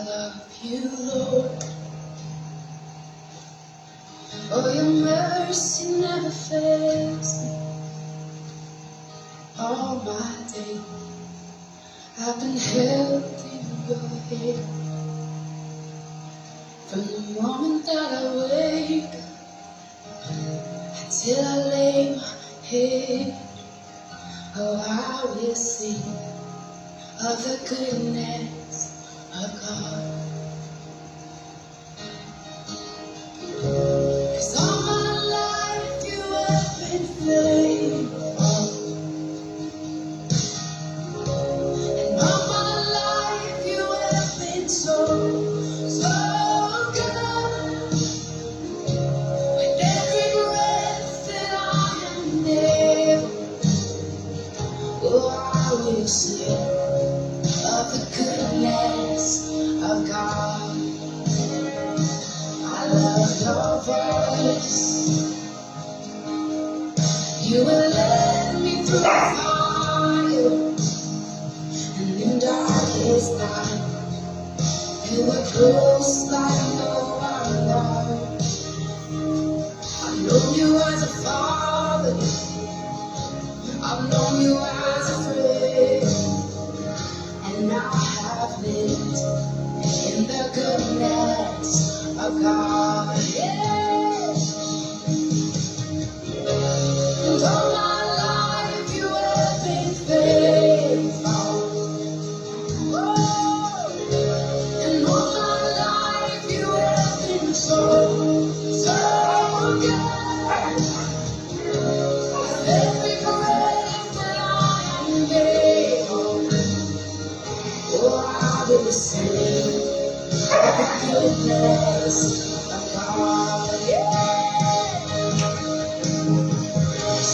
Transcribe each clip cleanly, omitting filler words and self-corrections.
love you, Lord. Oh, your mercy never fails me. All my days I've been held in your hand. From the moment that I wake up till I lay my head, oh, I will sing of the goodness of God. 'Cause all my life you have been faithful, and all my life you have been so, so good. With every breath that I am able, oh, I will sing of the goodness of God. I love your voice. You will let me through the fire, and in darkest night, you were close like no other. I've known you as a father, I've known you as a friend, and I have lived in the goodness of God. Yeah. And all my life you have been faithful. Oh, and all my life you have been so, so good. With every breath that I am able, oh, I will sing of the goodness of God. Yeah.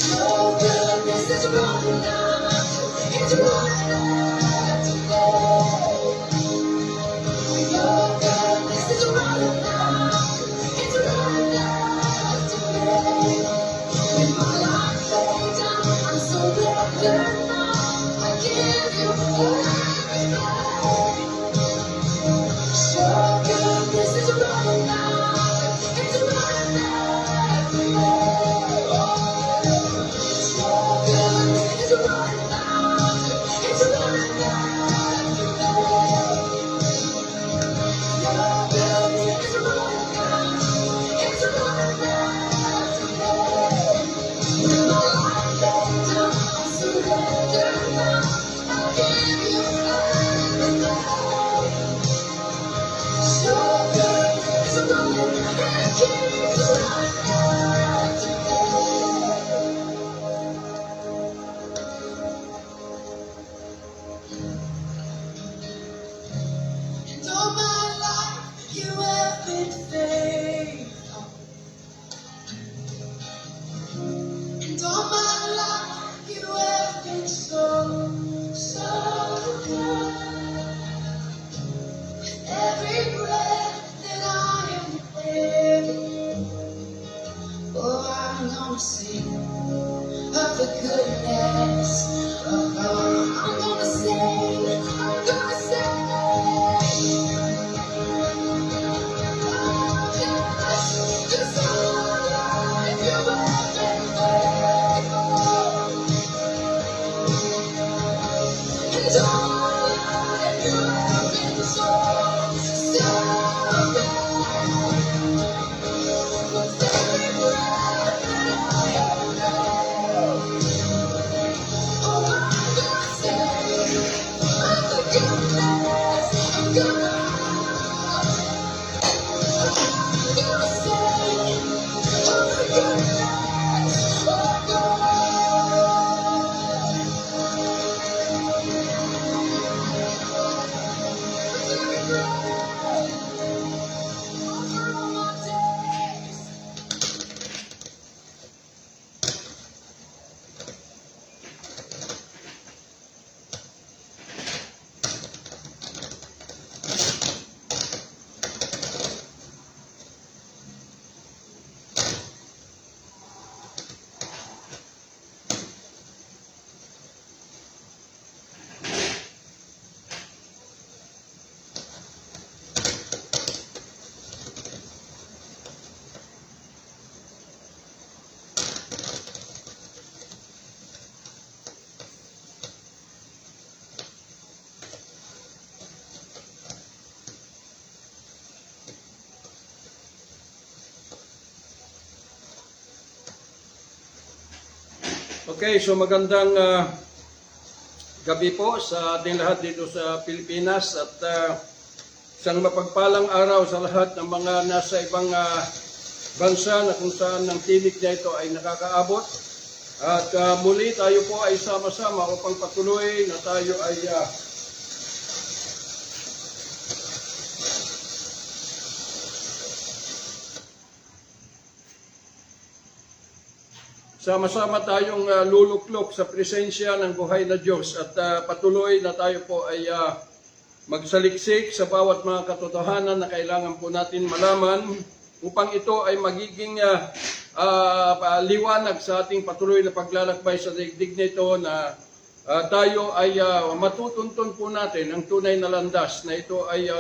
Your goodness is running after, it's running after me. Your goodness is running after, it's running after me. With my life laid down, I'm surrendered now. I give you everything. Your goodness is running after, it's running after me. Okay, so magandang gabi po sa ating lahat dito sa Pilipinas at isang mapagpalang araw sa lahat ng mga nasa ibang bansa na kung saan ang tinig na ito ay nakakaabot. At muli tayo po ay sama-sama upang patuloy na tayo ay sama-sama tayong luluklok sa presensya ng buhay na Diyos at patuloy na tayo po ay magsaliksik sa bawat mga katotohanan na kailangan po natin malaman upang ito ay magiging liwanag sa ating patuloy na paglalakbay sa daigdig nito na tayo ay matutuntun po natin ang tunay na landas na ito ay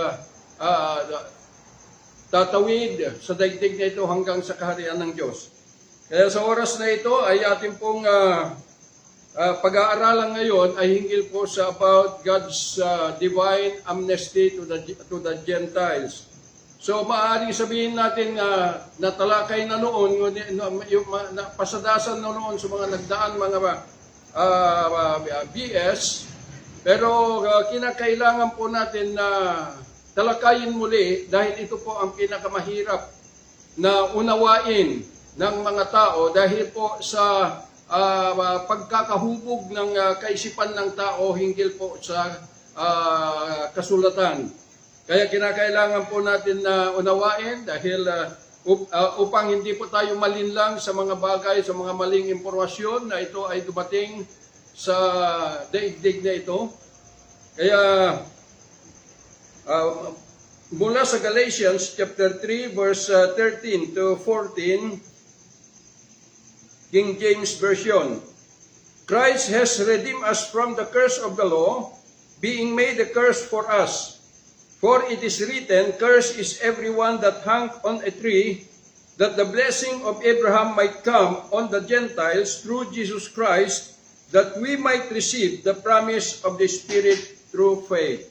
tatawid sa daigdig na ito hanggang sa kaharian ng Diyos. Kaya sa oras na ito ay ating pong pag-aaralan ngayon ay hinggil po sa about God's divine amnesty to the Gentiles. So maaaring sabihin natin natalakay na noon, pasadasan na noon sa mga nagdaan mga BS, pero kinakailangan po natin na talakayin muli dahil ito po ang pinakamahirap na unawain ng mga tao dahil po sa pagkakahubog ng kaisipan ng tao hinggil po sa kasulatan. Kaya kinakailangan po natin na unawain dahil upang hindi po tayo malinlang sa mga bagay, sa mga maling impormasyon na ito ay dumating sa daigdig na ito. Kaya mula sa Galatians chapter 3 verse 13 to 14, King James Version. Christ has redeemed us from the curse of the law, being made a curse for us. For it is written, cursed is everyone that hung on a tree, that the blessing of Abraham might come on the Gentiles through Jesus Christ, that we might receive the promise of the Spirit through faith.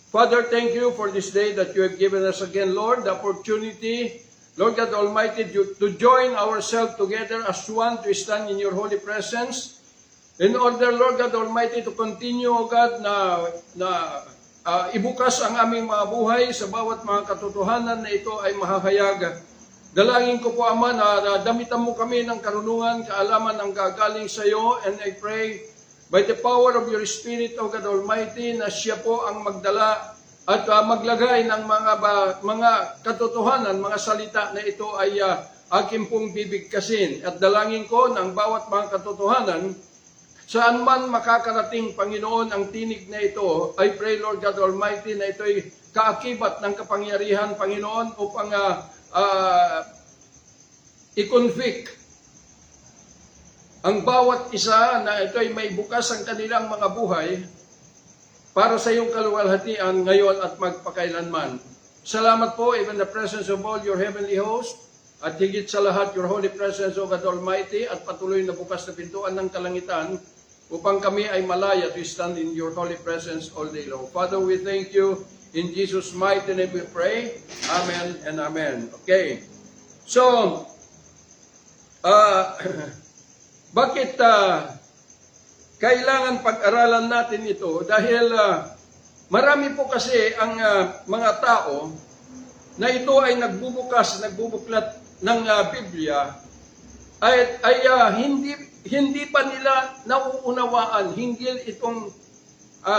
Father, thank you for this day that you have given us again, Lord, the opportunity, Lord God Almighty, to join ourselves together as one to stand in your holy presence. In order, Lord God Almighty, to continue, O God, na ibukas ang aming mga buhay sa bawat mga katotohanan na ito ay mahahayag. Dalangin ko po, Ama, na damitan mo kami ng karunungan, kaalaman ang gagaling sa iyo, and I pray by the power of your Spirit, O God Almighty, na siya po ang magdala at maglagay ng mga katotohanan, mga salita na ito ay aking pong bibigkasin. At dalangin ko ng bawat mga katotohanan, saan man makakarating, Panginoon, ang tinig na ito, I pray, Lord God Almighty, na ito ay kaakibat ng kapangyarihan, Panginoon, upang i-convict ang bawat isa na ito ay may bukas ang kanilang mga buhay para sa iyong kaluwalhatian ngayon at magpakailanman. Salamat po, even the presence of all your heavenly host, at higit sa lahat, your holy presence, O God Almighty, at patuloy na bukas na pintuan ng kalangitan, upang kami ay malaya to stand in your holy presence all day long. Father, we thank you. In Jesus' mighty name we pray. Amen and amen. Okay. So, bakit kailangan pag-aralan natin ito? Dahil marami po kasi ang mga tao na ito ay nagbubuklat ng Biblia ay hindi pa nila nauunawaan hinggil itong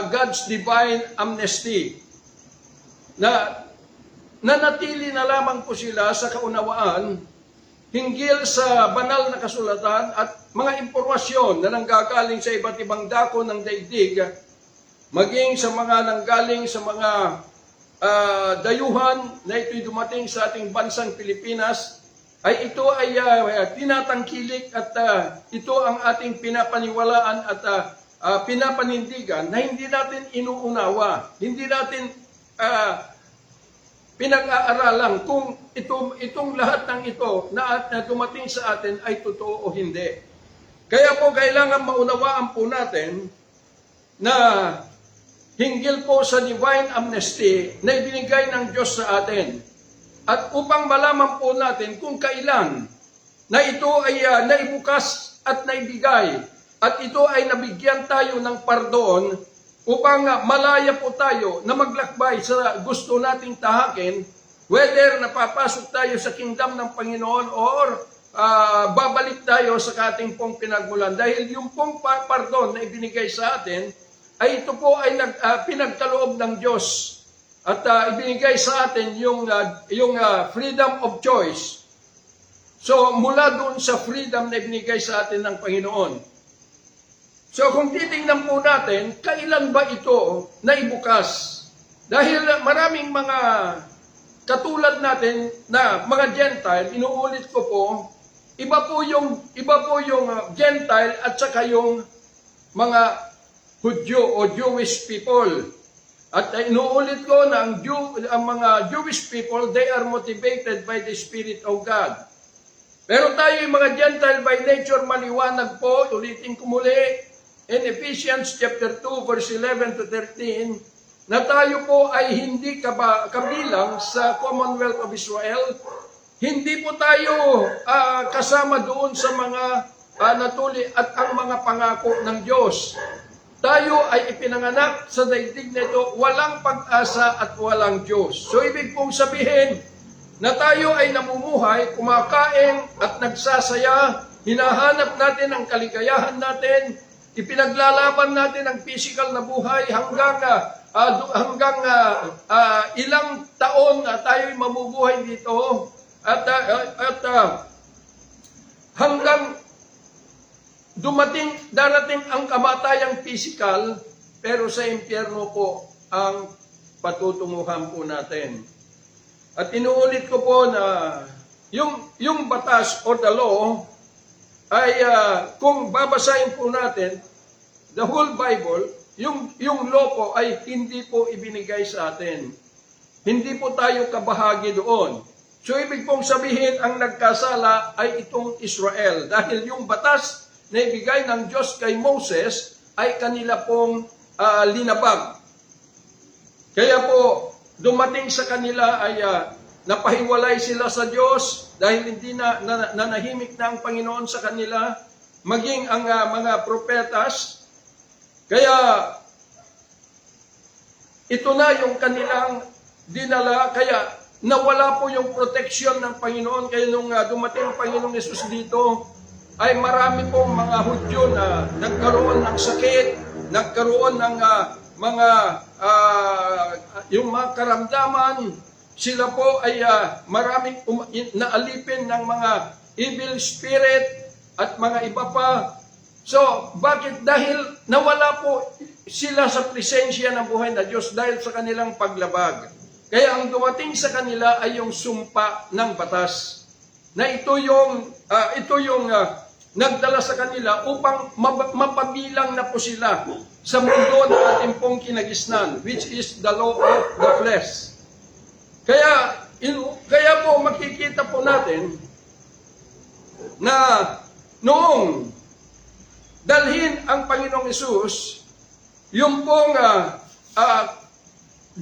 God's divine amnesty. Na nanatili na lamang po sila sa kaunawaan hinggil sa banal na kasulatan at mga impormasyon na nanggagaling sa iba't ibang dako ng daigdig, maging sa mga nanggaling sa mga dayuhan na ito'y dumating sa ating bansang Pilipinas, ay ito ay tinatangkilik at ito ang ating pinapaniwalaan at pinapanindigan na hindi natin inuunawa, hindi natin pinag-aaralan kung itong lahat ng ito na dumating sa atin ay totoo o hindi. Kaya po kailangan maunawaan po natin na hinggil po sa divine amnesty na ibinigay ng Diyos sa atin. At upang malaman po natin kung kailan na ito ay naibukas at naibigay at ito ay nabigyan tayo ng pardon upang malaya po tayo na maglakbay sa gusto nating tahakin, whether napapasok tayo sa kingdom ng Panginoon or babalik tayo sa ating pong pinagmulan. Dahil yung pong pardon na ibinigay sa atin, ay ito po ay pinagkaloob ng Diyos. At ibinigay sa atin yung freedom of choice. So mula doon sa freedom na ibinigay sa atin ng Panginoon. So kung titingnan po natin, kailan ba ito naibukas? Dahil maraming mga katulad natin na mga Gentile, inuulit ko po, iba po yung Gentile at saka yung mga Hudyo o Jewish people. At inuulit ko na ang mga Jewish people, they are motivated by the Spirit of God. Pero tayo yung mga Gentile by nature, maliwanag po, ulitin ko muli, in Ephesians chapter 2, verse 11 to 13, na tayo po ay hindi kabilang sa Commonwealth of Israel. Hindi po tayo kasama doon sa mga natuli at ang mga pangako ng Diyos. Tayo ay ipinanganak sa daigdig na ito, walang pag-asa at walang Diyos. So ibig pong sabihin na tayo ay namumuhay, kumakain at nagsasaya, hinahanap natin ang kaligayahan natin, ipinaglalaban natin ang physical na buhay hanggang ilang taon tayo ay mamubuhay dito at hanggang darating ang kamatayang physical, pero sa impyerno po ang patutunguhan po natin. At inuulit ko po na yung batas or the law ay kung babasahin po natin the whole Bible, yung law po ay hindi po ibinigay sa atin. Hindi po tayo kabahagi doon. So ibig pong sabihin ang nagkasala ay itong Israel dahil yung batas na ibigay ng Diyos kay Moses ay kanila pong linabag. Kaya po, dumating sa kanila ay napahiwalay sila sa Diyos dahil hindi nanahimik na ang Panginoon sa kanila, maging ang mga propetas. Kaya, ito na yung kanilang dinala, kaya nawala po yung proteksyon ng Panginoon. Kaya nung dumating ang Panginoong Yesus dito, ay marami pong mga Hudyo na nagkaroon ng sakit, nagkaroon ng yung mga karamdaman. Sila po ay maraming naalipin ng mga evil spirit at mga iba pa. So, bakit? Dahil nawala po sila sa presensya ng buhay na Diyos dahil sa kanilang paglabag. Kaya ang dumating sa kanila ay yung sumpa ng batas. Na ito yung nagdala sa kanila upang mapabilang na po sila sa mundo na ating pong kinagisnan, which is the law of the flesh. Kaya po makikita po natin na noong dalhin ang Panginoong Hesus, yung pong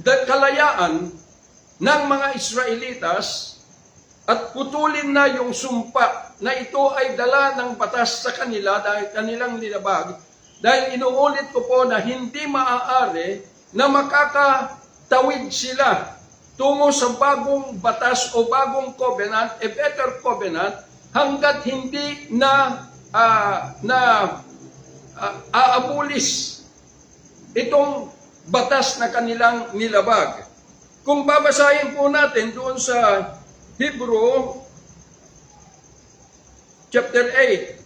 kalayaan ng mga Israelitas at putulin na yung sumpa na ito ay dala ng batas sa kanila dahil kanilang linabag, dahil inuulit ko po na hindi maaari na makakatawid sila tungo sa bagong batas o bagong covenant, a better covenant, hanggat hindi aabulis itong batas na kanilang nilabag. Kung babasahin po natin doon sa Hebrew chapter 8,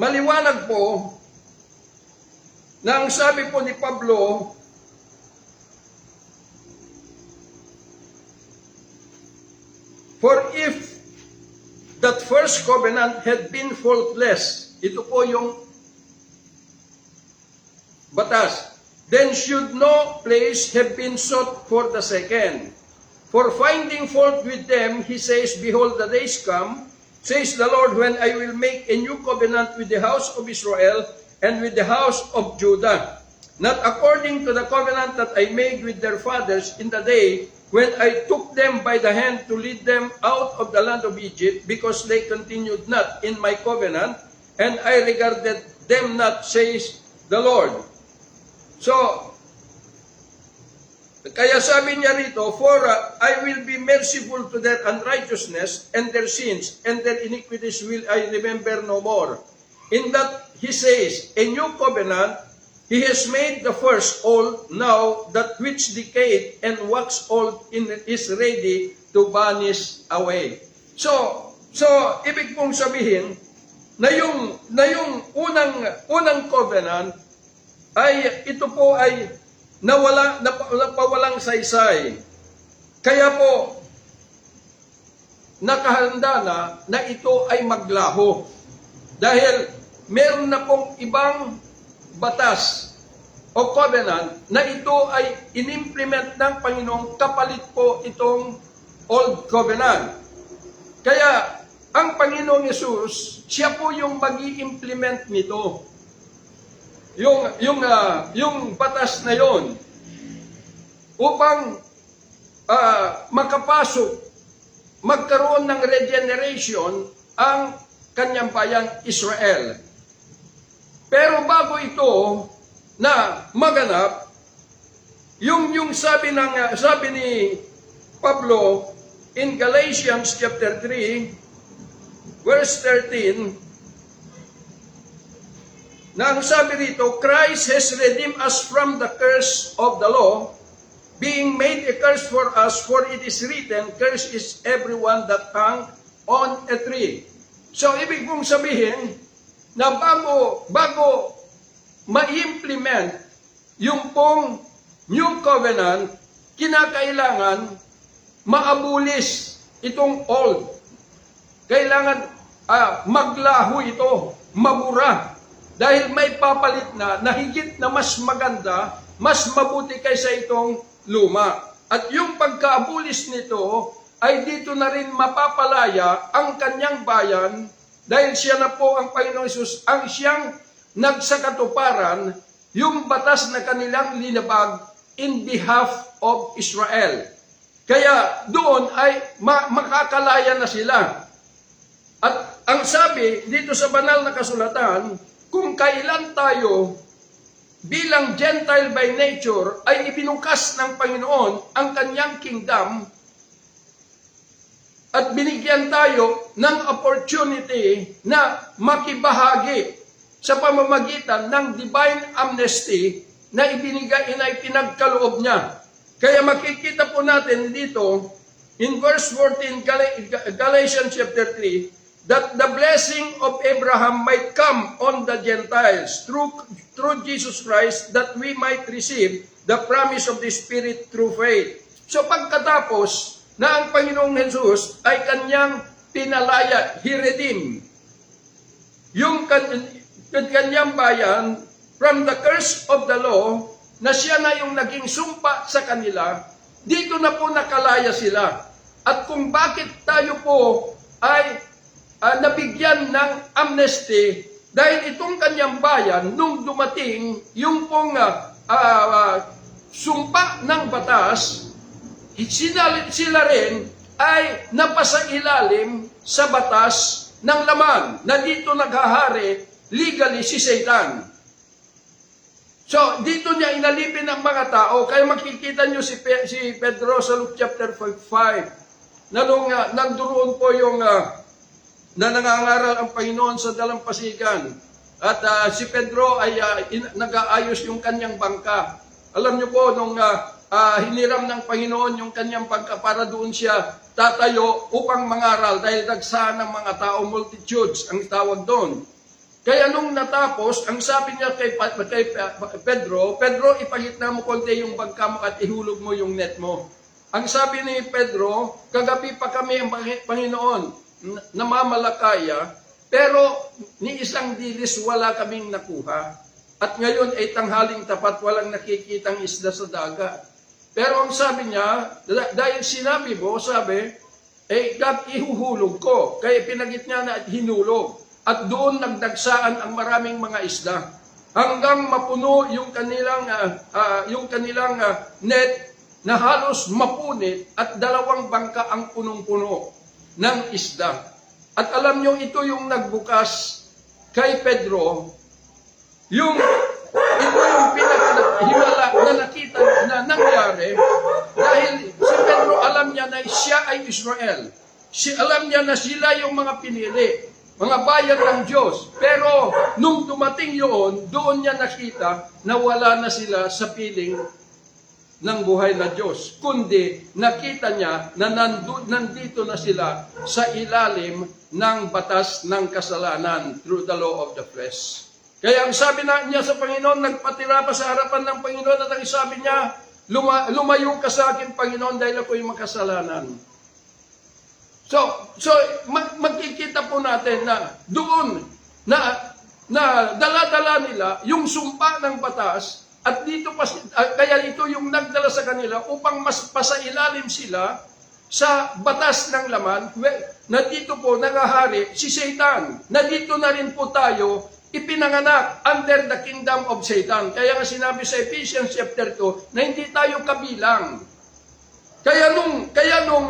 maliwanag po na ang sabi po ni Pablo, for if that first covenant had been faultless, ito po yung batas, then should no place have been sought for the second. For finding fault with them, he says, behold, the days come, says the Lord, when I will make a new covenant with the house of Israel and with the house of Judah, not according to the covenant that I made with their fathers in the day when I took them by the hand to lead them out of the land of Egypt, because they continued not in my covenant, and I regarded them not, says the Lord. So, kaya sabi niya rito, for I will be merciful to their unrighteousness and their sins, and their iniquities will I remember no more. In that he says, a new covenant, he has made the first old, now that which decayed and waxed old is ready to vanish away. So ibig pong sabihin na yung unang covenant ay ito po ay napawalang saysay. Kaya po nakahanda na ito ay maglaho. Dahil meron na pong ibang batas o covenant na ito ay inimplement ng Panginoong kapalit po itong Old Covenant. Kaya ang Panginoong Yesus, siya po yung mag-i-implement nito. Yung batas na yon upang makapasok, magkaroon ng regeneration ang kanyang bayang Israel. Pero bago ito na maganap, yung sabi ni Pablo in Galatians chapter 3 verse 13, na ang sabi rito, Christ has redeemed us from the curse of the law, being made a curse for us, for it is written, cursed is everyone that hung on a tree. So, ibig kong sabihin, na bago ma-implement yung pong New Covenant, kinakailangan maabulis itong old. Kailangan maglaho ito, mabura. Dahil may papalit na higit na mas maganda, mas mabuti kaysa itong luma. At yung pagkaabulis nito, ay dito na rin mapapalaya ang kanyang bayan dahil siya na po ang Panginoong Hesus ang siyang nagsakatuparan yung batas na kanilang linabag in behalf of Israel. Kaya doon ay makakalaya na sila. At ang sabi dito sa banal na kasulatan, kung kailan tayo bilang Gentile by nature ay ibinukas ng Panginoon ang kanyang kingdom at binigyan tayo ng opportunity na makibahagi sa pamamagitan ng divine amnesty na ibinigay na ipinagkaloob niya. Kaya makikita po natin dito in verse 14 Galatians chapter 3 that the blessing of Abraham might come on the Gentiles through Jesus Christ, that we might receive the promise of the Spirit through faith. So pagkatapos na ang Panginoong Jesus ay kanyang pinalaya, He redeemed yung kanyang bayan from the curse of the law, na siya na yung naging sumpa sa kanila, dito na po nakalaya sila. At kung bakit tayo po ay nabigyan ng amnesty, dahil itong kanyang bayan, nung dumating yung pong sumpa ng batas, sila rin ay napasailalim sa batas ng laman, na dito naghahari legally si Satan. So, dito niya inalipin ang mga tao, kaya makikita niyo si Pedro sa Luke chapter 5, na nung nagduroon po yung na nangangaral ang Panginoon sa dalampasigan. At si Pedro ay nag-aayos yung kanyang bangka. Alam niyo po, nung hiniram ng Panginoon yung kanyang bangka para doon siya tatayo upang mangaral dahil dagsahan ng mga tao, multitudes ang tawag doon. Kaya nung natapos, ang sabi niya kay Pedro, ipagitna mo konti yung bangka mo at ihulog mo yung net mo. Ang sabi ni Pedro, kagabi pa kami ang Panginoon, namamalakaya, pero ni isang dilis wala kaming nakuha. At ngayon ay tanghaling tapat, walang nakikitang isda sa dagat. Pero ang sabi niya, dahil sinabi mo, sabi, ihuhulog ko. Kaya pinagit niya na at hinulog. At doon nagdagsaan ang maraming mga isda. Hanggang mapuno yung kanilang net na halos mapunit at 2 bangka ang punong-puno ng isda. At alam nyo, ito yung nagbukas kay Pedro, ito yung pinakahimala na nakita na nangyari dahil si Pedro alam niya na siya ay Israel. Alam niya na sila yung mga pinili, mga bayan ng Diyos. Pero nung dumating yun, doon niya nakita na wala na sila sa piling ng buhay na Diyos. Kundi nakita niya na nandito na sila sa ilalim ng batas ng kasalanan through the law of the flesh. Kaya ang sabi niya sa Panginoon, nagpatira pa sa harapan ng Panginoon at ang sabi niya, lumayo ka sa akin, Panginoon, dahil ako'y makasalanan. So magkikita po natin na doon na dala-dala nila yung sumpa ng batas at dito kaya ito yung nagdala sa kanila upang mas pasailalim sila sa batas ng laman. Na dito po nakahari si Satan. Na dito na rin po tayo ipinanganak under the kingdom of Satan. Kaya nga sinabi sa Ephesians chapter 2 na hindi tayo kabilang. Kaya nung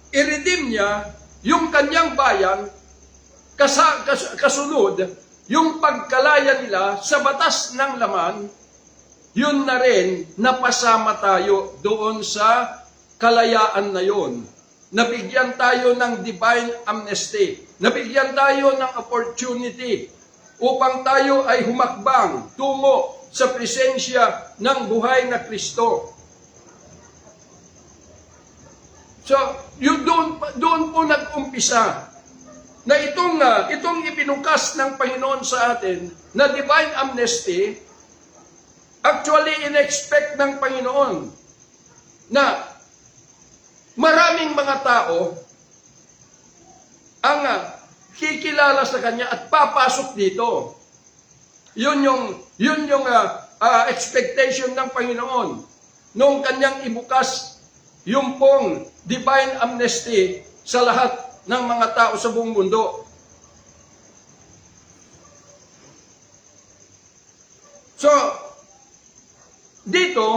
i-redeem niya yung kanyang bayan, kasunod, yung pagkalaya nila sa batas ng laman, yun na rin napasama tayo doon sa kalayaan na yun. Nabigyan tayo ng divine amnesty. Nabigyan tayo ng opportunity upang tayo ay humakbang tungo sa presensya ng buhay na Kristo. So, doon po nag-umpisa na itong ibinukas ng Panginoon sa atin na divine amnesty, actually in-expect ng Panginoon na maraming mga tao ang kikilala sa Kanya at papasok dito. Yun yung expectation ng Panginoon nung Kanyang ibukas yung pong divine amnesty sa lahat ng mga tao sa buong mundo. So, dito,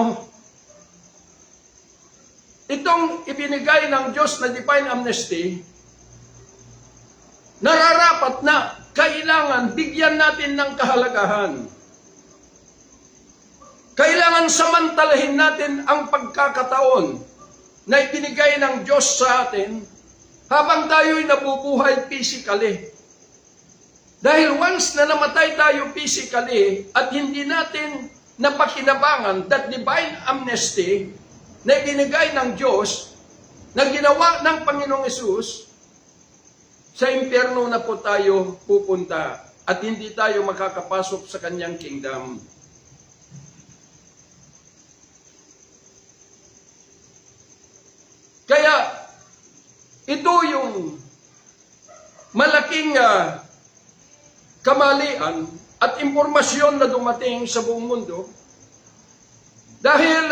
itong ibinigay ng Diyos na divine amnesty, nararapat na kailangan bigyan natin ng kahalagahan. Kailangan samantalahin natin ang pagkakataon na ibinigay ng Diyos sa atin habang tayo'y nabubuhay physically. Dahil once na namatay tayo physically at hindi natin napakinabangan that divine amnesty na ibinigay ng Diyos, na ginawa ng Panginoong Hesus, sa impyerno na po tayo pupunta at hindi tayo makakapasok sa Kanyang kingdom. Kaya, ito yung malaking kamalian at impormasyon na dumating sa buong mundo. Dahil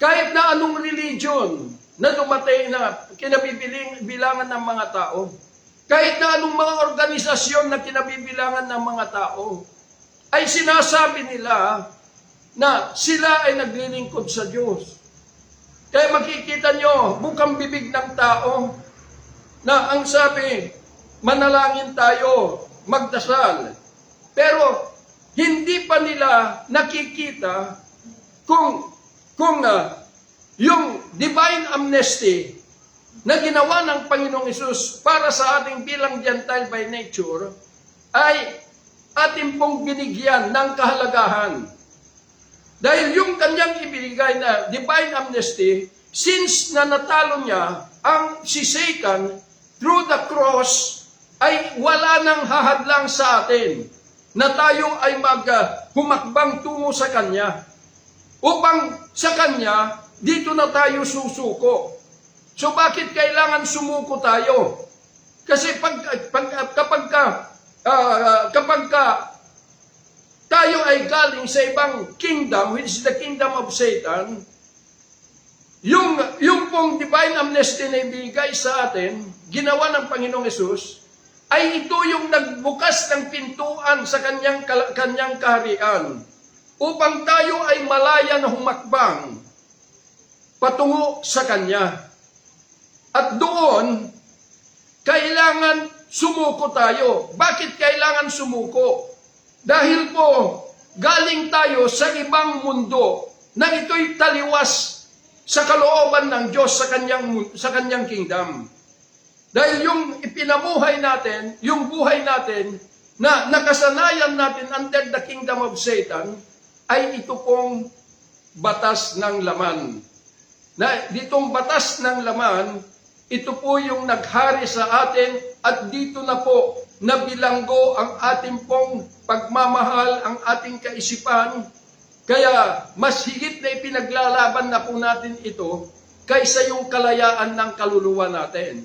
kahit na anong religion na dumating na kinabibilangan ng mga tao, kahit na anong mga organisasyon na kinabibilangan ng mga tao, ay sinasabi nila na sila ay naglilingkod sa Diyos. Kaya makikita nyo, bukang bibig ng tao, na ang sabi, manalangin tayo, magdasal. Pero, hindi pa nila nakikita kung yung divine amnesty na ginawa ng Panginoong Hesus para sa ating bilang Gentile by nature, ay ating pong binigyan ng kahalagahan. Dahil yung kanyang ibinigay na divine amnesty, since na natalo niya si Satan through the cross, ay wala nang hahadlang sa atin na tayo ay humakbang tungo sa Kanya. Upang sa Kanya, dito na tayo susuko. So bakit kailangan sumuko tayo? Kasi kapag tayo ay galing sa ibang kingdom, which is the kingdom of Satan, yung pong divine amnesty na ibigay sa atin, ginawa ng Panginoong Hesus, ay ito yung nagbukas ng pintuan sa kanyang kaharian upang tayo ay malaya na humakbang patungo sa Kanya. At doon, kailangan sumuko tayo. Bakit kailangan sumuko? Dahil po, galing tayo sa ibang mundo na ito'y taliwas sa kalooban ng Diyos sa kanyang kingdom. Dahil yung ipinamuhay natin, yung buhay natin, na nakasanayan natin under the kingdom of Satan, ay ito pong batas ng laman. Na ditong batas ng laman, ito po yung naghari sa atin at dito na po nabilanggo ang ating pong pagmamahal, ang ating kaisipan. Kaya mas higit na ipinaglalaban na po natin ito kaysa yung kalayaan ng kaluluwa natin.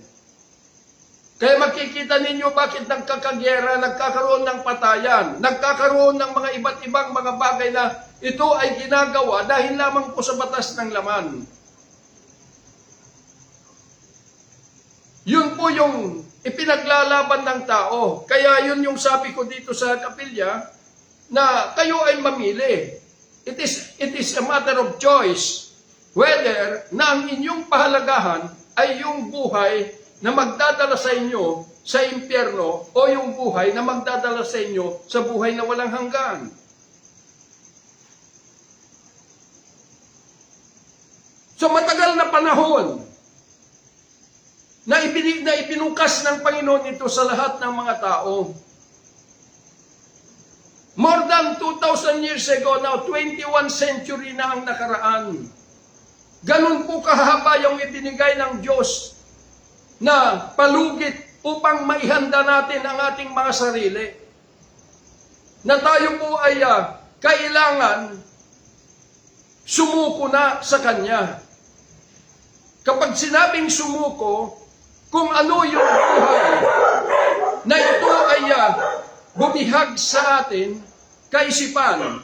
Kaya makikita ninyo bakit nagkakagyera, nagkakaroon ng patayan, nagkakaroon ng mga iba't ibang mga bagay na ito ay ginagawa dahil lamang po sa batas ng laman. Yun po yung ipinaglalaban ng tao. Kaya yun yung sabi ko dito sa kapilya, na kayo ay mamili. It is a matter of choice whether na ang inyong pahalagahan ay yung buhay na magdadala sa inyo sa impyerno o yung buhay na magdadala sa inyo sa buhay na walang hanggan. So matagal na panahon na ipinukas ng Panginoon ito sa lahat ng mga tao. More than 2,000 years ago now, 21 century na ang nakaraan. Ganun po kahaba yung ibinigay ng Diyos na palugit upang maihanda natin ang ating mga sarili. Na tayo po ay kailangan sumuko na sa Kanya. Kapag sinabing sumuko, kung ano yung buhay na ito ay bumihag sa atin, kaisipan,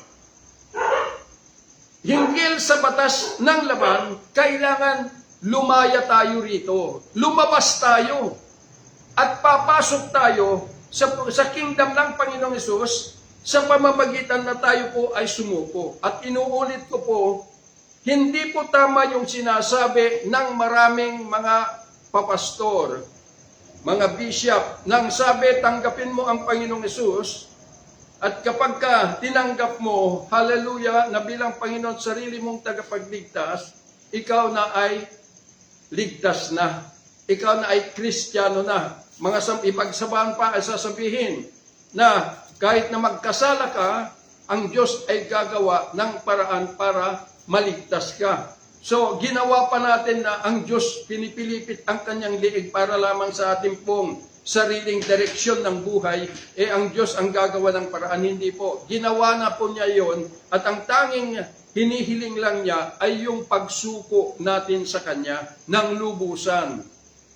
hinggil sa batas ng laman, kailangan lumaya tayo rito. Lumabas tayo at papasok tayo sa kingdom ng Panginoong Hesus sa pamamagitan na tayo po ay sumuko. At inuulit ko po, hindi po tama yung sinasabi ng maraming mga papastor, mga bishop, nang sabi, tanggapin mo ang Panginoong Hesus, at kapag ka tinanggap mo, hallelujah, na bilang Panginoon sarili mong tagapagligtas, ikaw na ay ligtas na. Ikaw na ay Kristiyano na. Ipagsabahan pa ay sasabihin na kahit na magkasala ka, ang Diyos ay gagawa ng paraan para maligtas ka. So, ginawa pa natin na ang Diyos pinipilipit ang kanyang liig para lamang sa ating pong sariling direksyon ng buhay, ang Diyos ang gagawa ng paraan. Hindi po. Ginawa na po niya yon at ang tanging hinihiling lang niya ay yung pagsuko natin sa Kanya ng lubusan.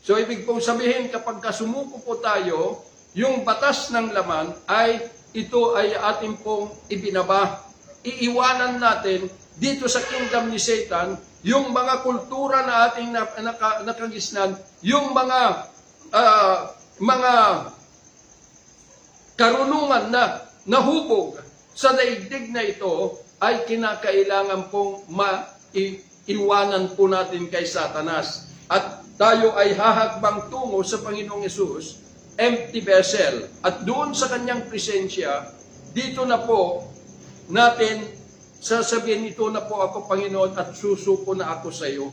So, ibig pong sabihin, kapag kasumuko po tayo, yung batas ng laman ito ay ating pong ibinaba. Iiwanan natin dito sa kingdom ni Satan yung mga kultura na ating nakagisnan, yung mga karunungan na nahubog sa daigdig na ito ay kinakailangan pong maiwanan po natin kay Satanas. At tayo ay hahakbang tungo sa Panginoong Hesus, empty vessel. At doon sa kanyang presensya, dito na po natin sasabihin, ito na po ako, Panginoon, at susuko na ako sa iyo.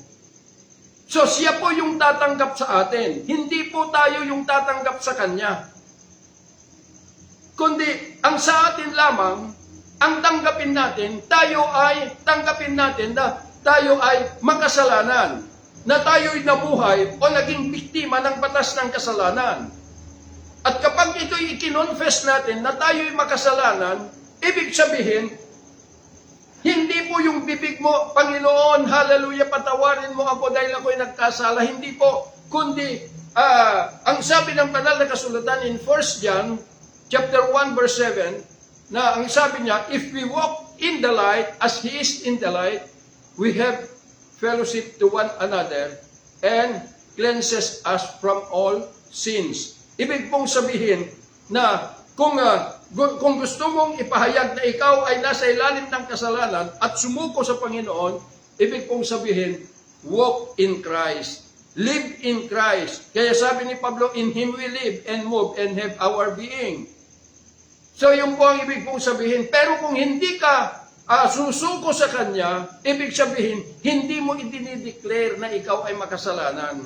So siya po yung tatanggap sa atin. Hindi po tayo yung tatanggap sa Kanya. Kundi ang sa atin lamang, ang tanggapin natin, tanggapin natin na tayo ay makasalanan. Na tayo'y nabuhay o naging biktima ng batas ng kasalanan. At kapag ito'y ikinonfess natin na tayo'y makasalanan, ibig sabihin, hindi po yung bibig mo, Panginoon, hallelujah, patawarin mo ako dahil ako'y nagkasala. Hindi po, kundi ang sabi ng banal na kasulatan in 1 John chapter 1 verse 7, na ang sabi niya, if we walk in the light as He is in the light, we have fellowship to one another and cleanses us from all sins. Ibig pong sabihin na kung gusto mong ipahayag na ikaw ay nasa ilalim ng kasalanan at sumuko sa Panginoon, ibig pong sabihin, walk in Christ. live in Christ. Kaya sabi ni Pablo, in Him we live and move and have our being. So yun po ang ibig pong sabihin. Pero kung hindi ka susuko sa Kanya, ibig sabihin, hindi mo idinideclare na ikaw ay makasalanan.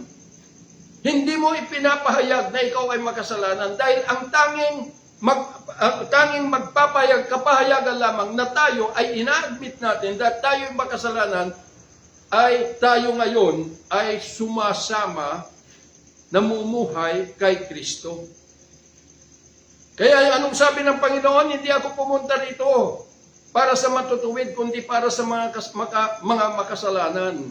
Hindi mo ipinapahayag na ikaw ay makasalanan dahil ang tanging magpapahayag, kapahayagan lamang na tayo ay ina-admit natin na tayo ay makasalanan ay tayo ngayon ay sumasama, namumuhay kay Kristo. Kaya anong sabi ng Panginoon, hindi ako pumunta rito para sa matutuwid, kundi para sa mga makasalanan.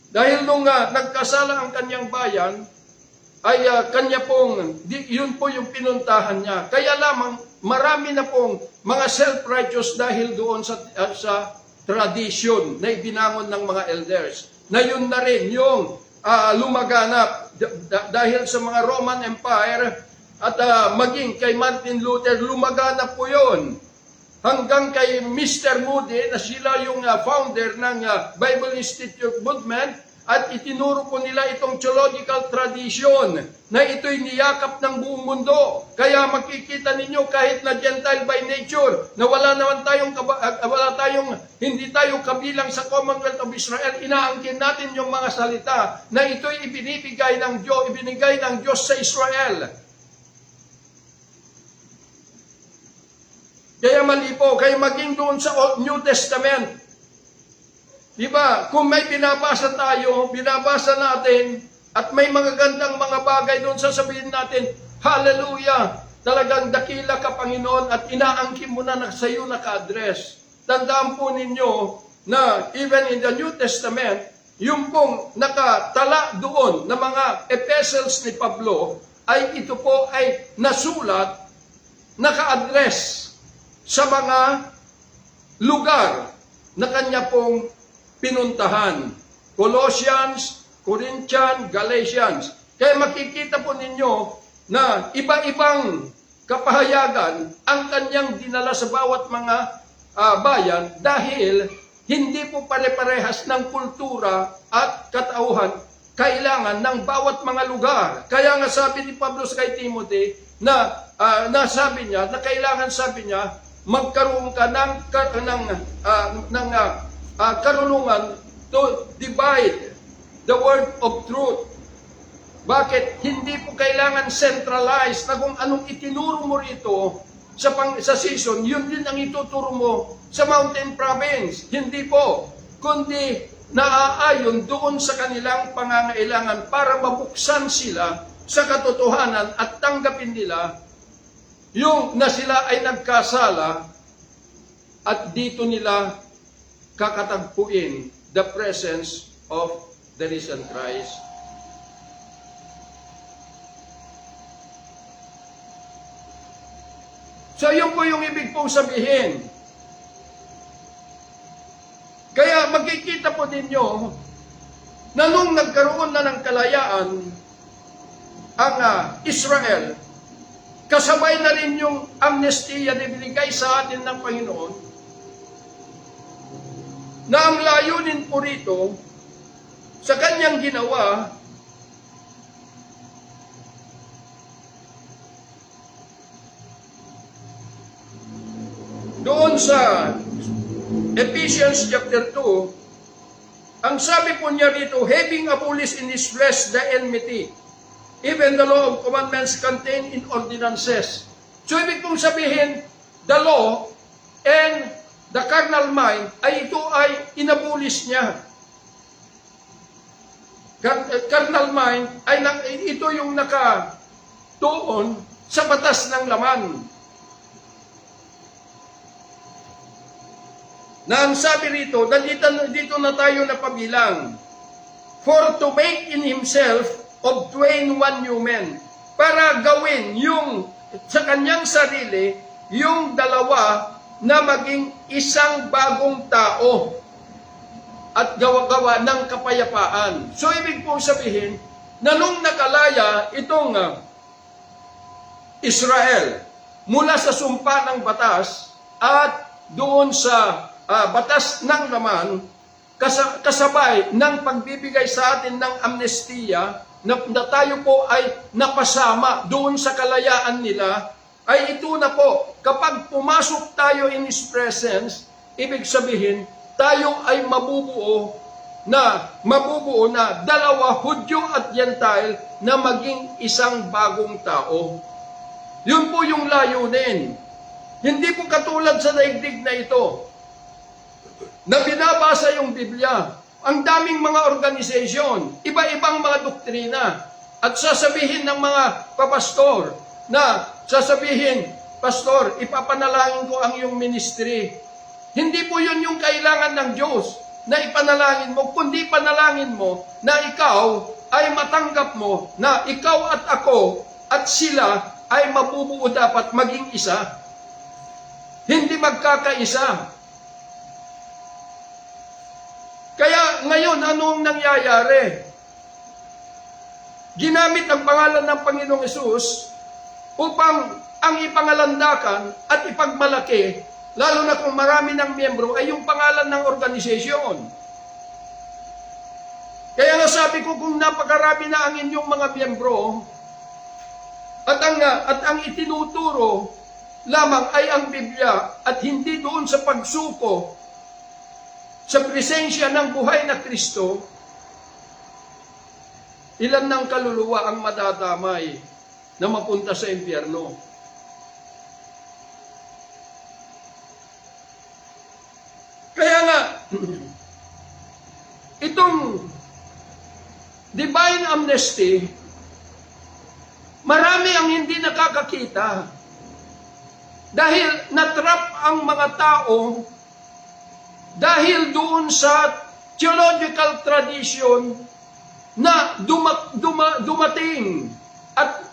Dahil nung nagkasala ang kanyang bayan, ay kanya pong, yun po yung pinuntahan niya. Kaya lamang, marami na pong mga self-righteous dahil doon sa tradition na ibinangon ng mga elders. Na yun na rin yung lumaganap dahil sa mga Roman Empire at maging kay Martin Luther, lumaganap po yun. Hanggang kay Mr. Moody na sila yung founder ng Bible Institute Movement at itinuro po nila itong theological tradition na ito'y niyakap ng buong mundo. Kaya makikita ninyo kahit na Gentile by nature, na hindi tayo kabilang sa Commonwealth of Israel, inaangkin natin yung mga salita na ito'y ibinibigay ng Diyos sa Israel. Kaya mali po, kaya maging doon sa New Testament, diba, kung may binabasa natin, at may mga gandang mga bagay doon, sasabihin natin, hallelujah, talagang dakila ka Panginoon, at inaangkin mo na sa iyo naka-address. Tandaan po ninyo na even in the New Testament, yung pong nakatala doon na mga epistles ni Pablo, ay ito po ay nasulat, naka-address sa mga lugar na kanya pong pinuntahan. Colossians, Corinthians, Galatians. Kaya makikita po ninyo na iba-ibang kapahayagan ang kanyang dinala sa bawat mga bayan dahil hindi po pare-parehas ng kultura at katauhan kailangan ng bawat mga lugar. Kaya nga sabi ni Pablo sa kay Timothy na nasabi niya, na kailangan sabi niya, magkaroon ka ng karunungan to divide the word of truth. Bakit? Hindi po kailangan centralized na kung anong itinuro mo rito sa season, yun din ang ituturo mo sa mountain province. Hindi po. Kundi naaayon doon sa kanilang pangangailangan para mabuksan sila sa katotohanan at tanggapin nila yung na sila ay nagkasala at dito nila kakatagpuin the presence of the risen Christ. So yun po yung ibig pong sabihin. Kaya magkikita po ninyo na nung nagkaroon na ng kalayaan ang Israel, kasabay na rin yung amnestia na binigay sa atin ng Panginoon, na ang layunin po rito sa kanyang ginawa doon sa Ephesians chapter 2, ang sabi po niya rito, having abolished in his flesh the enmity, even the law of commandments contained in ordinances. So ibig pong sabihin, the law and the carnal mind, ay ito ay inabolish niya. Carnal mind, ay ito yung nakatuon sa batas ng laman. Na ang sabi rito, dito na tayo napabilang. For to make in himself of twain one new man. Para gawin yung sa kanyang sarili, yung dalawa na maging isang bagong tao at gawa-gawa ng kapayapaan. So ibig pong sabihin, na nung nakalaya itong Israel mula sa sumpa ng batas at doon sa batas ng laman, kasabay ng pagbibigay sa atin ng amnestiya, na tayo po ay napasama doon sa kalayaan nila, ay ito na po, kapag pumasok tayo in His presence, ibig sabihin, tayo ay mabubuo na dalawa, Hudyo at Gentile, na maging isang bagong tao. Yun po yung layunin. Hindi po katulad sa daigdig na ito, na binabasa yung Biblia. Ang daming mga organisasyon, iba-ibang mga doktrina, at sasabihin ng mga papastor, Pastor, ipapanalangin ko ang iyong ministry. Hindi po yun yung kailangan ng Diyos na ipanalangin mo, kundi panalangin mo na ikaw ay matanggap mo na ikaw at ako at sila ay mabubuo dapat maging isa. Hindi magkakaisa. Kaya ngayon, anong nangyayari? Ginamit ang pangalan ng Panginoong Hesus upang ang ipangalandakan at ipagmalaki, lalo na kung marami ng miyembro, ay yung pangalan ng organisasyon. Kaya nga sabi ko, kung napakarami na ang inyong mga miyembro, at ang itinuturo lamang ay ang Biblia, at hindi doon sa pagsuko sa presensya ng buhay na Kristo, ilan ng kaluluwa ang madadamay na mapunta sa impyerno. Kaya nga, itong divine amnesty, marami ang hindi nakakakita dahil natrap ang mga tao dahil doon sa theological tradition na dumating at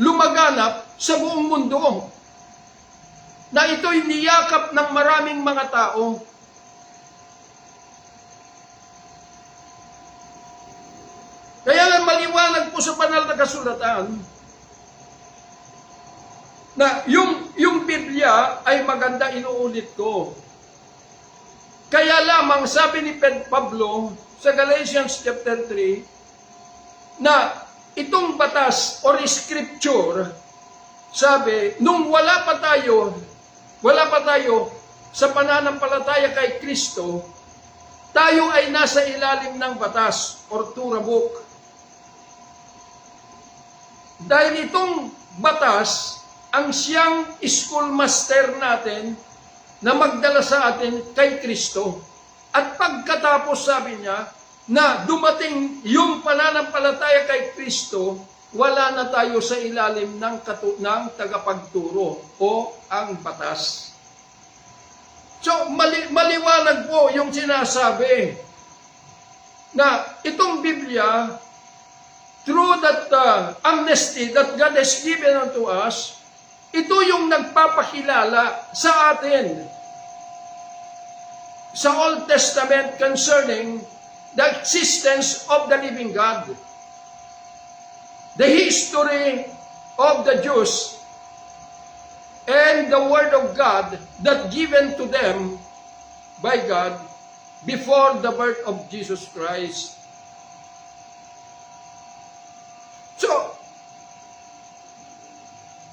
lumaganap sa buong mundo, na ito'y niyakap ng maraming mga tao. Kaya nga maliwanag po sa banal na kasulatan na yung Biblia ay maganda, inuulit ko. Kaya lamang sabi ni Pablo sa Galatians chapter 3 na itong batas or scripture, sabi, nung wala pa tayo sa pananampalataya kay Kristo, tayo ay nasa ilalim ng batas or Torah book. Dahil itong batas ang siyang schoolmaster natin na magdala sa atin kay Kristo. At pagkatapos sabi niya na dumating yung pananampalataya kay Kristo, wala na tayo sa ilalim ng tagapagturo o ang batas. So, maliwanag po yung sinasabi na itong Biblia, through that amnesty that God has given unto us, ito yung nagpapakilala sa atin sa Old Testament concerning the existence of the living God. The history of the Jews and the Word of God that given to them by God before the birth of Jesus Christ. So,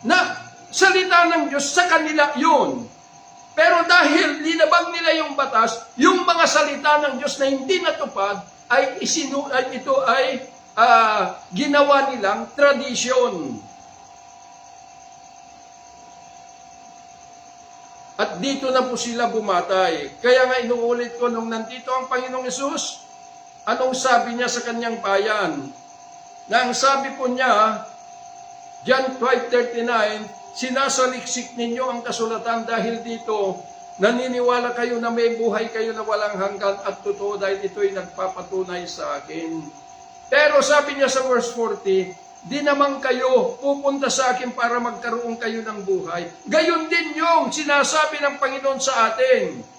na salita ng Diyos sa kanila yun. Pero dahil linabag nila yung batas, yung mga salita ng Diyos na hindi natupad, ito ay ginawa nilang tradisyon. At dito na po sila bumatay. Kaya nga inuulit ko, nung nandito ang Panginoong Hesus, anong sabi niya sa kanyang bayan? Na ang sabi po niya, John 5:39, sinasaliksik ninyo ang kasulatan dahil dito, naniniwala kayo na may buhay kayo na walang hanggan at totoo dahil ito'y nagpapatunay sa akin. Pero sabi niya sa verse 40, di naman kayo pupunta sa akin para magkaroon kayo ng buhay. Gayon din yung sinasabi ng Panginoon sa atin.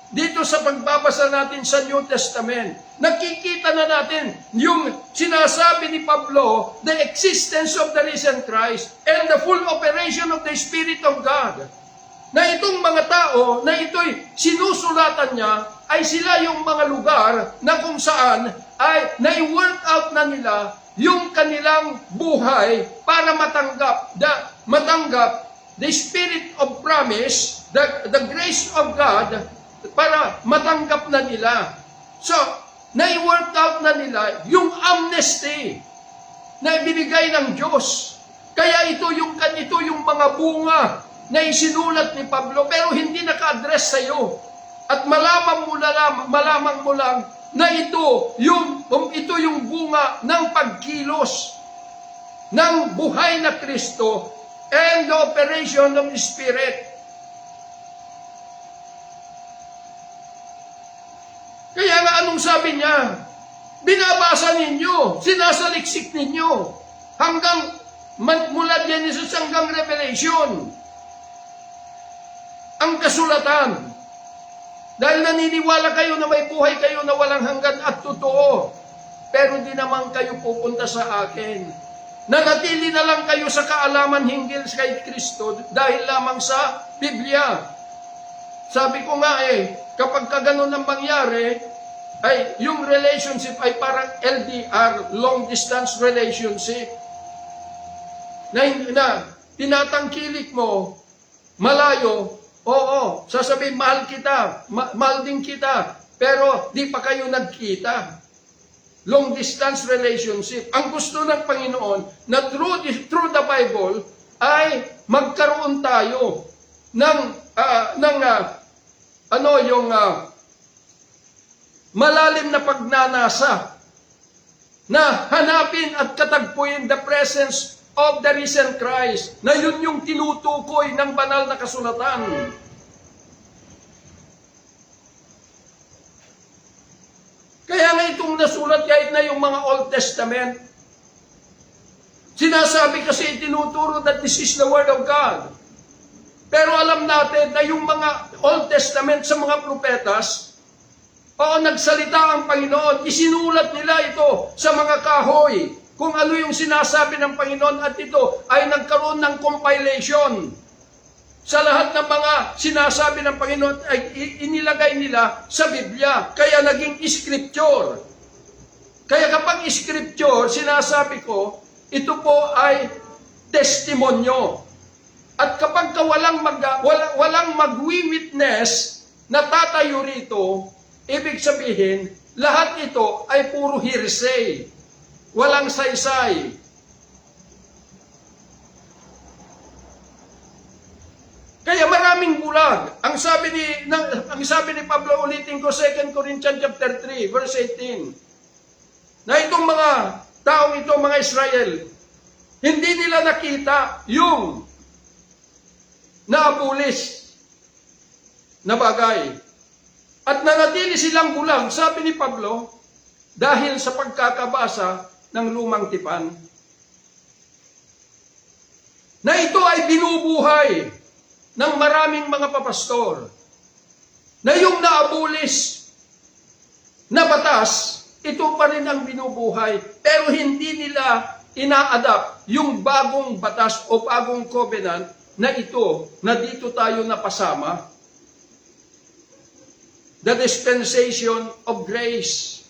Dito sa pagbabasa natin sa New Testament, nakikita na natin yung sinasabi ni Pablo, the existence of the risen Christ and the full operation of the Spirit of God. na itong mga tao na ito'y sinusulatan niya ay sila yung mga lugar na kung saan ay nai-work out na nila yung kanilang buhay para matanggap the spirit of promise, the grace of God, para matanggap na nila. So, nai-work out na nila yung amnesty na ibinigay ng Diyos. Kaya ito yung mga bunga na isinulat ni Pablo, pero hindi naka-address sa iyo. At malamang mo lang na ito yung bunga ng pagkilos ng buhay na Kristo and the operation of the Spirit. Kaya nga anong sabi niya? Binabasa ninyo, sinasaliksik ninyo, hanggang mula Genesis hanggang Revelation. Ang kasulatan. Dahil naniniwala kayo na may buhay kayo na walang hanggan at totoo. Pero di naman kayo pupunta sa akin. Nanatili na lang kayo sa kaalaman hinggil kay Kristo dahil lamang sa Biblia. Sabi ko nga kapag ganun ang mangyari, ay yung relationship ay parang LDR, long distance relationship. Na tinatangkilik mo, malayo, oo, sasabihin, mahal kita, mahal din kita, pero di pa kayo nagkita. Long distance relationship. Ang gusto ng Panginoon na through the Bible ay magkaroon tayo ng malalim na pagnanasa na hanapin at katagpuin the presence of the risen Christ, na yun yung tinutukoy ng banal na kasulatan. Kaya nga itong nasulat kahit na yung mga Old Testament, sinasabi kasi itinuturo that this is the Word of God. Pero alam natin na yung mga Old Testament sa mga propetas, nagsalita ang Panginoon, isinulat nila ito sa mga kahoy, kung ano yung sinasabi ng Panginoon, at ito ay nagkaroon ng compilation. Sa lahat ng mga sinasabi ng Panginoon ay inilagay nila sa Biblia. Kaya naging scripture. Kaya kapag scripture, sinasabi ko, ito po ay testimonyo. At kapag walang magwi-witness na tatayo rito, ibig sabihin, lahat ito ay puro hearsay. Walang saysay. Kaya maraming bulag. Ang sabi ni Pablo, ulitin ko, 2 Corinthians chapter 3, verse 18. Na itong mga taong ito, mga Israel, hindi nila nakita yung naabulis na bagay. At nanatili silang bulag, sabi ni Pablo, dahil sa pagkakabasa ng lumang tipan. Na ito ay binubuhay ng maraming mga papastor, na yung naabulis na batas, ito pa rin ang binubuhay, pero hindi nila ina-adapt yung bagong batas o bagong covenant na ito, na dito tayo napasama. The dispensation of grace.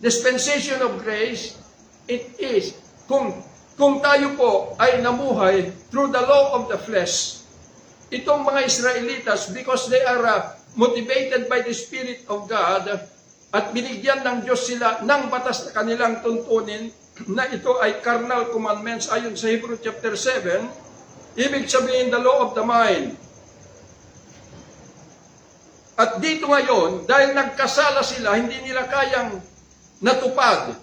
Dispensation of grace, it is, kung tayo po ay namuhay through the law of the flesh, itong mga Israelitas, because they are motivated by the Spirit of God, at binigyan ng Diyos sila ng batas na kanilang tuntunin, na ito ay carnal commandments ayon sa Hebrew chapter 7, ibig sabihin the law of the mind. At dito ngayon, dahil nagkasala sila, hindi nila kayang natupad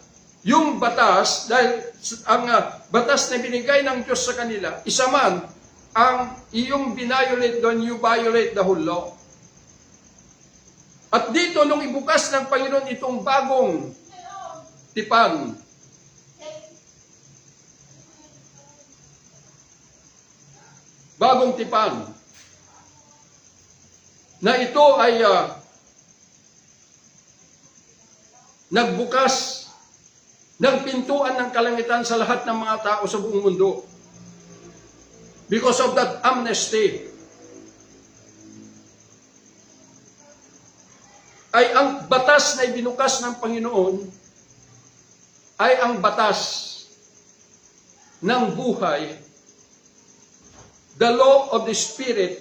yung batas, dahil ang batas na binigay ng Diyos sa kanila, isa man ang iyong binayolate doon, you violate the whole law. At dito, nung ibukas ng Panginoon itong bagong tipan, na ito ay nagbukas ng pintuan ng kalangitan sa lahat ng mga tao sa buong mundo. because of that amnesty, ay ang batas na ibinukas ng Panginoon ay ang batas ng buhay, the law of the Spirit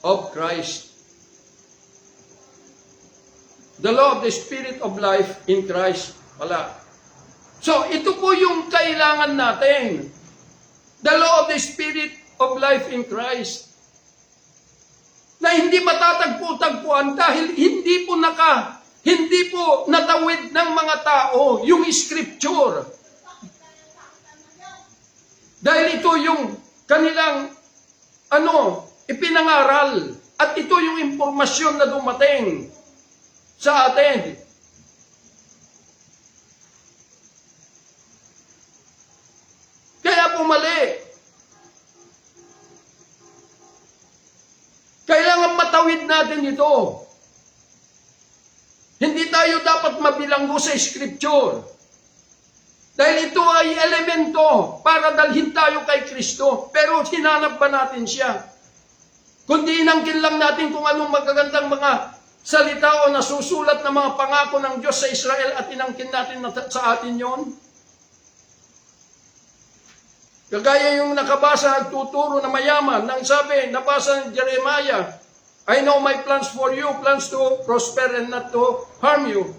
of Christ. The law of the Spirit of life in Christ. Wala. So, ito po yung kailangan natin. The law of the Spirit of life in Christ. Na hindi matatagpo-tagpuan dahil hindi po natawid ng mga tao yung scripture. Dahil ito yung kanilang ipinangaral at ito yung impormasyon na dumating sa atin. Kaya po mali. Kailangan matawid natin ito. Hindi tayo dapat mabilanggo sa scripture. Dahil ito ay elemento para dalhin tayo kay Kristo. Pero hinanap ba natin siya? Kundi inangkin lang natin kung anong magagandang mga salita o nasusulat na mga pangako ng Diyos sa Israel at inangkin natin sa atin yon. Kagaya yung nakabasa, nagtuturo na mayaman, nang sabi, nabasa ni Jeremiah, I know my plans for you, plans to prosper and not to harm you.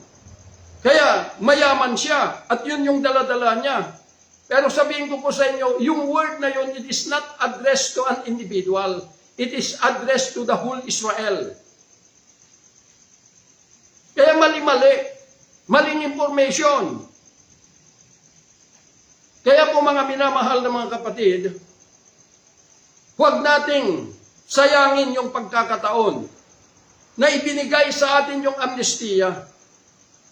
Kaya, mayaman siya, at yun yung daladala niya. Pero sabihin ko po sa inyo, yung word na yun, it is not addressed to an individual. It is addressed to the whole Israel. Kaya mali-mali, maling information. Kaya po mga minamahal na mga kapatid, huwag nating sayangin yung pagkakataon na ibinigay sa atin yung amnestiya,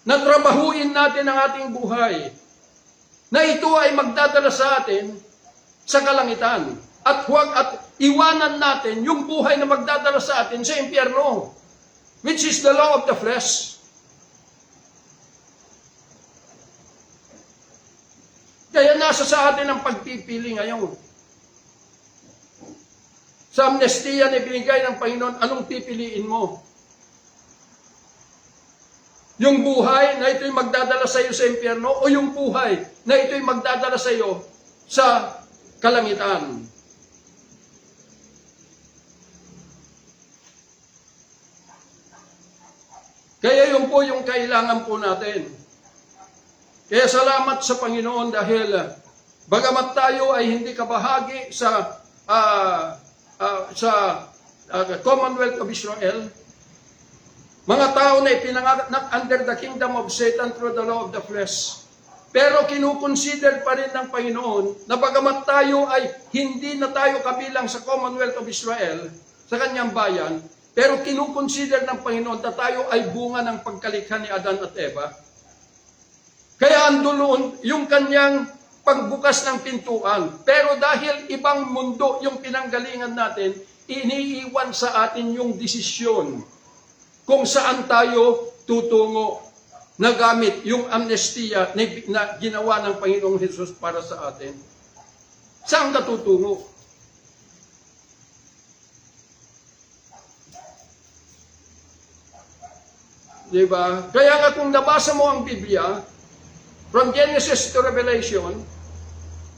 na trabahuin natin ang ating buhay, na ito ay magdadala sa atin sa kalangitan. At iwanan natin yung buhay na magdadala sa atin sa impyerno, which is the law of the flesh. Kaya nasa sa atin ang pagpipili ngayon. Sa amnestiya na binigay ng Panginoon, anong pipiliin mo? Yung buhay na ito'y magdadala sa iyo sa impyerno o yung buhay na ito'y magdadala sa iyo sa kalangitan? Kaya yun po yung kailangan po natin. Kaya salamat sa Panginoon dahil bagamat tayo ay hindi kabahagi sa Commonwealth of Israel, mga tao na ipinanganak under the kingdom of Satan through the law of the flesh. Pero kinukonsider pa rin ng Panginoon na bagamat tayo ay hindi na tayo kabilang sa Commonwealth of Israel, sa kanyang bayan, pero kinukonsider ng Panginoon na tayo ay bunga ng pagkalikha ni Adan at Eva. Kaya andoon yung kanyang pagbukas ng pintuan. Pero dahil ibang mundo yung pinanggalingan natin, iniiwan sa atin yung desisyon kung saan tayo tutungo na gamit yung amnestiya na ginawa ng Panginoong Hesus para sa atin. Saan ka tutungo? Diba? Kaya nga kung nabasa mo ang Biblia, from Genesis to Revelation,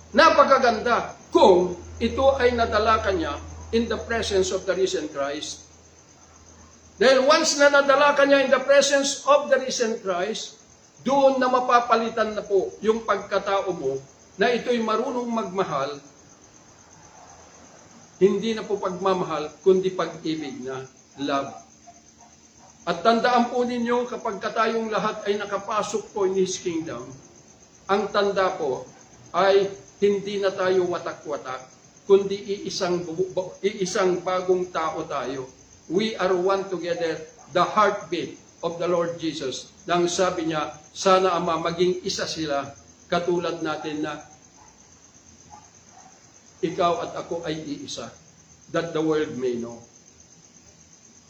napakaganda kung ito ay nadala ka niya in the presence of the risen Christ. Dahil once na nadala ka niya in the presence of the risen Christ, doon na mapapalitan na po yung pagkatao mo na ito'y marunong magmahal, hindi na po pagmamahal, kundi pag-ibig na, love. At tandaan po ninyo, kapag tayong lahat ay nakapasok po in His kingdom, ang tanda po ay hindi na tayo watak-watak, kundi iisang bagong tao tayo. We are one together, the heartbeat of the Lord Jesus. Nang sabi niya, sana Ama, maging isa sila, katulad natin na ikaw at ako ay iisa, that the world may know.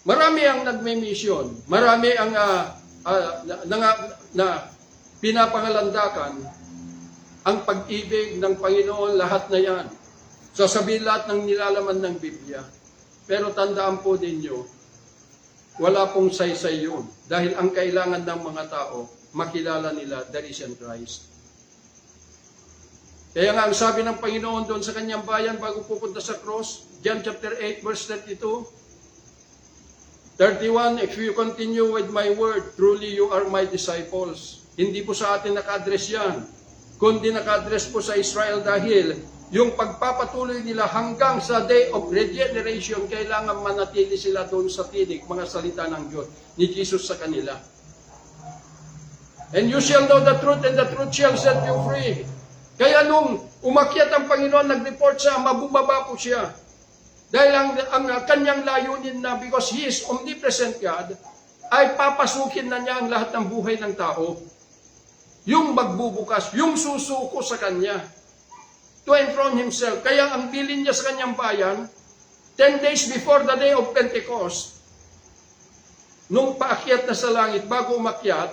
Marami ang nagme-mission, marami ang na pinapangalandakan ang pag-ibig ng Panginoon, lahat na yan. Sasabihin lahat ng nilalaman ng Biblia. Pero tandaan po ninyo, wala pong saysay yun. Dahil ang kailangan ng mga tao, makilala nila the risen Christ. Kaya nga ang sabi ng Panginoon doon sa kanyang bayan bago pupunta sa cross, John chapter 8 verse 32, 31, if you continue with my word, truly you are my disciples. Hindi po sa atin naka-address yan, kundi naka-address po sa Israel dahil yung pagpapatuloy nila hanggang sa day of regeneration, kailangan manatili sila doon sa tinig, mga salita ng Diyos, ni Jesus sa kanila. And you shall know the truth, and the truth shall set you free. Kaya nung umakyat ang Panginoon, nag-report siya, mabubaba po siya. Dahil ang kanyang layunin na, because He is omnipresent God, ay papasukin na niya ang lahat ng buhay ng tao. Yung magbubukas, yung susuko sa kanya, to enthrone Himself. Kaya ang bilin niya sa kanyang bayan, 10 days before the day of Pentecost, nung paakyat na sa langit, bago umakyat,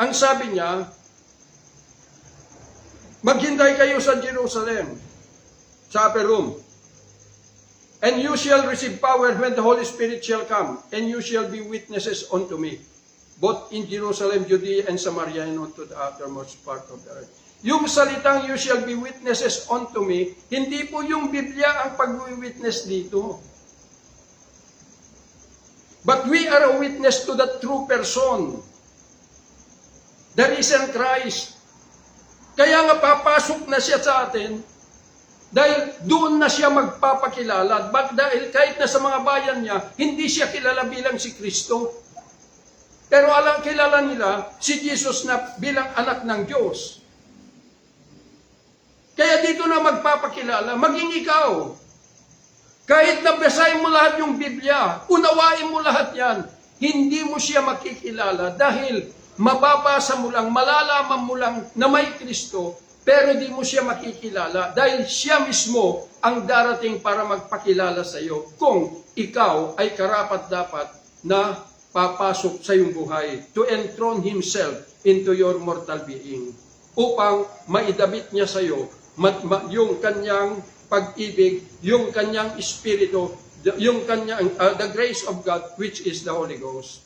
ang sabi niya, maghintay kayo sa Jerusalem, sa upper room. And you shall receive power when the Holy Spirit shall come, and you shall be witnesses unto me, both in Jerusalem, Judea, and Samaria, and unto the uttermost part of the earth. Yung salitang you shall be witnesses unto me, hindi po yung Biblia ang pag-witness dito. But we are a witness to the true person, the risen Christ. Kaya nga papasok na siya sa atin dahil doon na siya magpapakilala. Dahil kahit na sa mga bayan niya, hindi siya kilala bilang si Kristo. Pero kilala nila si Jesus na bilang anak ng Diyos. Kaya dito na magpapakilala, maging ikaw. Kahit na basahin mo lahat yung Biblia, unawain mo lahat yan, hindi mo siya makikilala dahil mababasa mo lang, malalaman mo lang na may Kristo, pero di mo siya makikilala dahil siya mismo ang darating para magpakilala sa iyo kung ikaw ay karapat-dapat na papasok sa iyong buhay to enthrone Himself into your mortal being upang maidabit niya sa iyo yung kanyang pag-ibig, yung kanyang espiritu, yung kanyang the grace of God which is the Holy Ghost.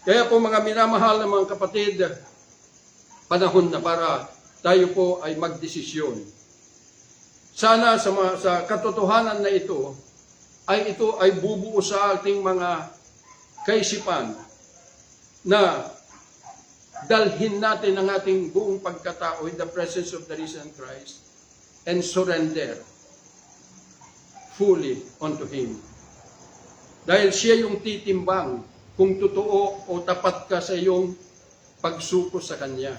Kaya po mga minamahal na mga kapatid, panahon na para tayo po ay magdesisyon. Sana sa katotohanan na ito ay bubuo sa ating mga kaisipan na dalhin natin ang ating buong pagkatao in the presence of the risen Christ and surrender fully unto Him. Dahil siya yung titimbang kung totoo o tapat ka sa iyong pagsuko sa Kanya.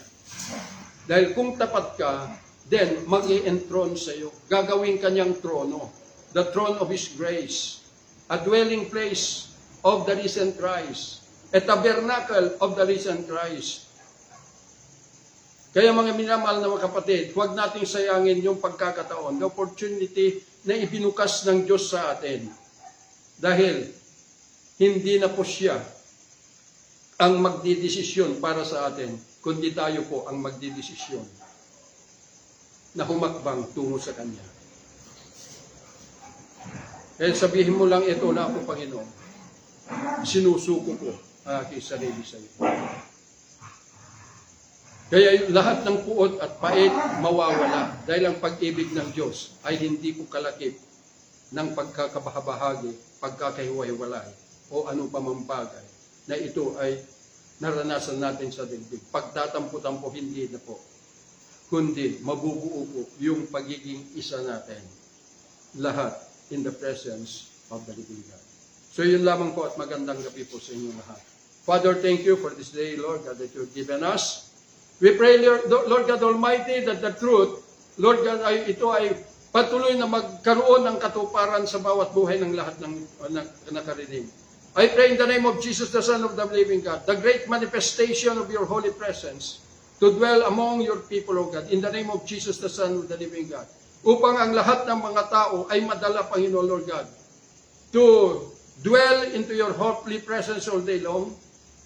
Dahil kung tapat ka, then mag-i-enthrone sa iyo. Gagawin Kanyang trono, the throne of His grace, a dwelling place of the risen Christ, a tabernacle of the risen Christ. Kaya mga minamahal na mga kapatid, huwag nating sayangin yung pagkakataon, the opportunity na ibinukas ng Diyos sa atin. Dahil hindi na po siya ang magdidesisyon para sa atin, kundi tayo po ang magdidesisyon na humakbang tungo sa Kanya. Kaya sabihin mo lang ito na ako, Panginoon, sinusuko ko ang aking sarili sa iyo. Kaya lahat ng puot at pait mawawala dahil ang pag-ibig ng Diyos ay hindi po kalakip ng pagkakabahabahagi, pagkakahiwa-hiwalay, o ano pa mang bagay na ito ay naranasan natin sa daigdig. Pagtatampo-tampo, hindi na po. Kundi mabubuo po yung pagiging isa natin. Lahat in the presence of the living God. So yun lamang po at magandang gabi po sa inyo lahat. Father, thank you for this day, Lord God, that you've given us. We pray, Lord God Almighty, that the truth, Lord God, ito ay patuloy na magkaroon ng katuparan sa bawat buhay ng lahat ng nakarinig. I pray in the name of Jesus, the Son of the living God, the great manifestation of your holy presence to dwell among your people, O God, in the name of Jesus, the Son of the living God, upang ang lahat ng mga tao ay madala, Panginoon, Lord God, to dwell into your holy presence all day long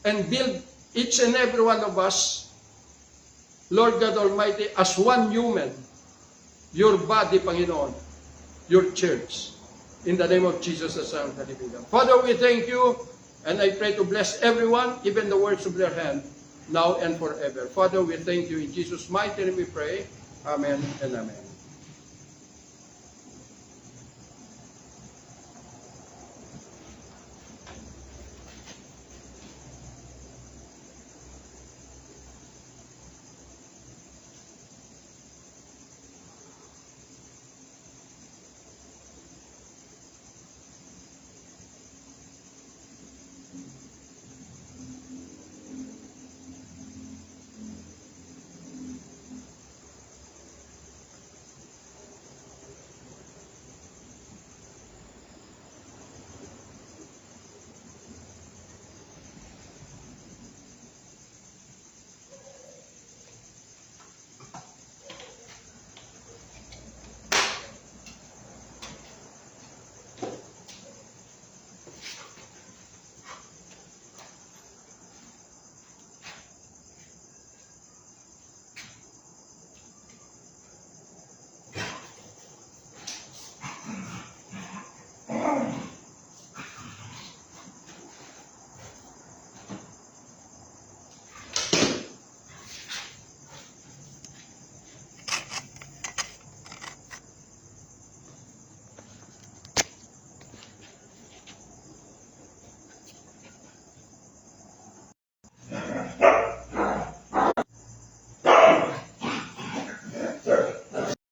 and build each and every one of us Lord God Almighty, as one human, your body, Panginoon, your church, in the name of Jesus, the Son of the living God. Father, we thank you, and I pray to bless everyone, even the works of their hand, now and forever. Father, we thank you. In Jesus' mighty name we pray. Amen and amen.